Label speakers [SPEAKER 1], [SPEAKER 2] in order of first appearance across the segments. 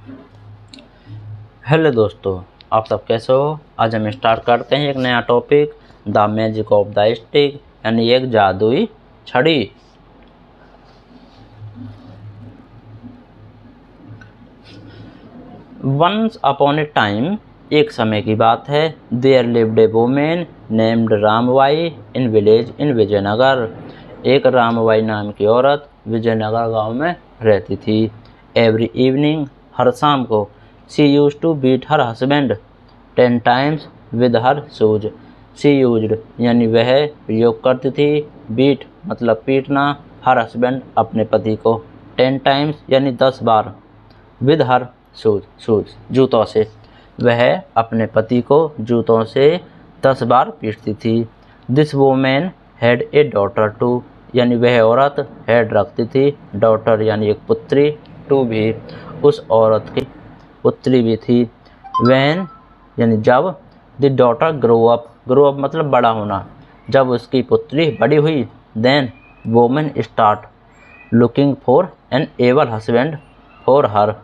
[SPEAKER 1] Hello दोस्तों, आप सब कैसे हो। आज हम स्टार्ट करते हैं एक नया topic, the magic of the stick, यानी एक जादुई छड़ी। वंस अपॉन ए टाइम, एक समय की बात है, there lived a women named Rambai in village in Vijayanagar. एक रामबाई नाम की औरत विजयनगर गांव में रहती थी। एवरी इवनिंग, हर शाम को, she use to beat her husband 10 times with her shoes. She used यानी वह प्रयोग करती थी, बीट मतलब पीटना, हर हस्बैंड अपने पति को, 10 टाइम्स यानी 10 बार, विद हर शूज जूतों से, वह अपने पति को जूतों से 10 बार पीटती थी। This women had a daughter too, यानी वह औरत हैड रखती थी, डॉटर यानी एक पुत्री, टू भी उस औरत की पुत्री भी थी। वैन यानी जब, द डॉटर ग्रो अप मतलब बड़ा होना, जब उसकी पुत्री बड़ी हुई, then women start looking for an able husband for her,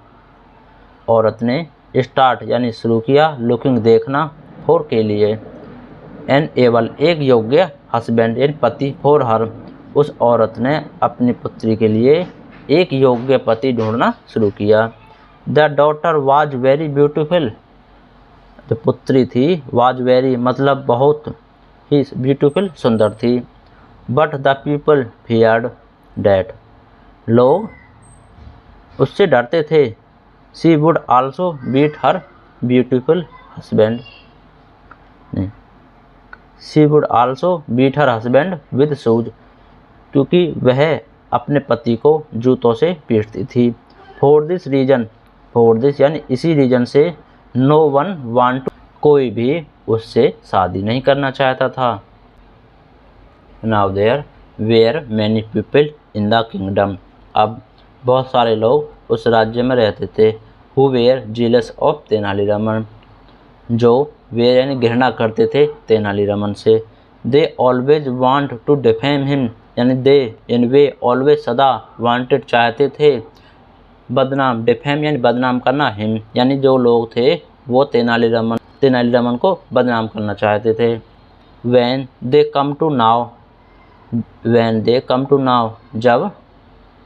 [SPEAKER 1] औरत ने स्टार्ट यानी शुरू किया, लुकिंग देखना, फॉर के लिए, एन एबल एक योग्य, हस्बैंड यानी पति, फॉर हर उस औरत ने अपनी पुत्री के लिए एक योग्य पति ढूंढना शुरू किया। The daughter was very beautiful, जो पुत्री थी, वाज वेरी मतलब बहुत ही ब्यूटीफुल सुंदर थी। But the people feared that, लोग उससे डरते थे। She would also beat her beautiful husband, she would also beat her husband with shoes, क्योंकि वह अपने पति को जूतों से पीटती थी। For this reason, for this यानी इसी रीजन से, नो वन वांट टू, कोई भी उससे शादी नहीं करना चाहता था। Now there were many people in the kingdom, अब बहुत सारे लोग उस राज्य में रहते थे। Who were jealous of Tenaliraman, जो वेयर यानी घृणा करते थे तेनालीरामन से। They always want to defame him, यानी दे यानी वे ऑलवेज सदा, वांटेड चाहते थे, बदनाम, डिफेम यानी बदनाम करना, हिम यानी जो लोग थे वो तेनालीरामन को बदनाम करना चाहते थे। When they come to now, when they come to now जब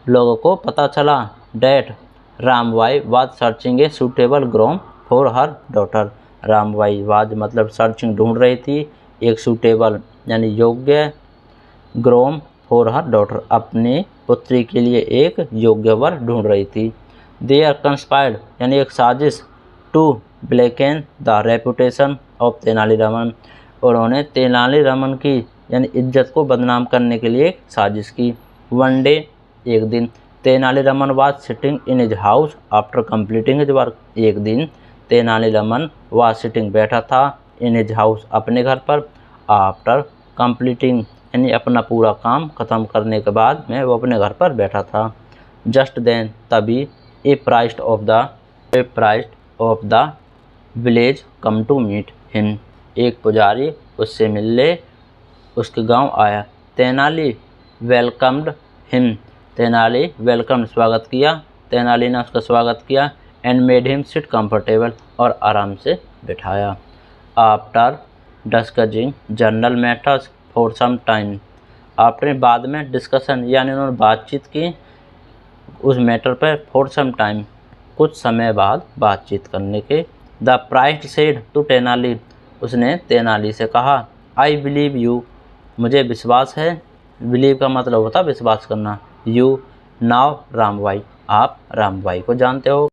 [SPEAKER 1] लोगों को पता चला, that Rambai was searching a suitable groom for her daughter, Rambai was मतलब सर्चिंग ढूंढ रही थी, एक सूटेबल यानी योग्य, ग्रूम फॉर हर डॉटर अपनी पुत्री के लिए एक योग्य वर ढूंढ रही थी। दे आर कंस्पायर्ड यानी एक साजिश, to blacken the reputation of Tenaliraman, उन्होंने तेनालीरामन की यानी इज्जत को बदनाम करने के लिए एक साजिश की। वन डे एक दिन, Tenali Raman was sitting in his house after completing his work, एक दिन तेनालीरामन वाज सिटिंग बैठा था, इन हिज हाउस अपने घर पर, आफ्टर कंप्लीटिंग यानी अपना पूरा काम ख़त्म करने के बाद में वो अपने घर पर बैठा था। जस्ट देन तभी, a priest of the village come to meet him, एक पुजारी उससे मिलने उसके गांव आया। Tenali welcomed him, Tenali welcome स्वागत किया, तेनाली ने उसका स्वागत किया। And made him sit comfortable, और आराम से बिठाया। After discussing general matters for some time, आपने बाद में डिस्कशन यानी उन्होंने बातचीत की उस मैटर पर, फॉर सम टाइम कुछ समय बाद बातचीत करने के। The priest said to Tenali, उसने तेनाली से कहा, आई बिलीव यू, मुझे विश्वास है, बिलीव का मतलब होता विश्वास करना, यू नाउ रामबाई, आप रामबाई को जानते हो।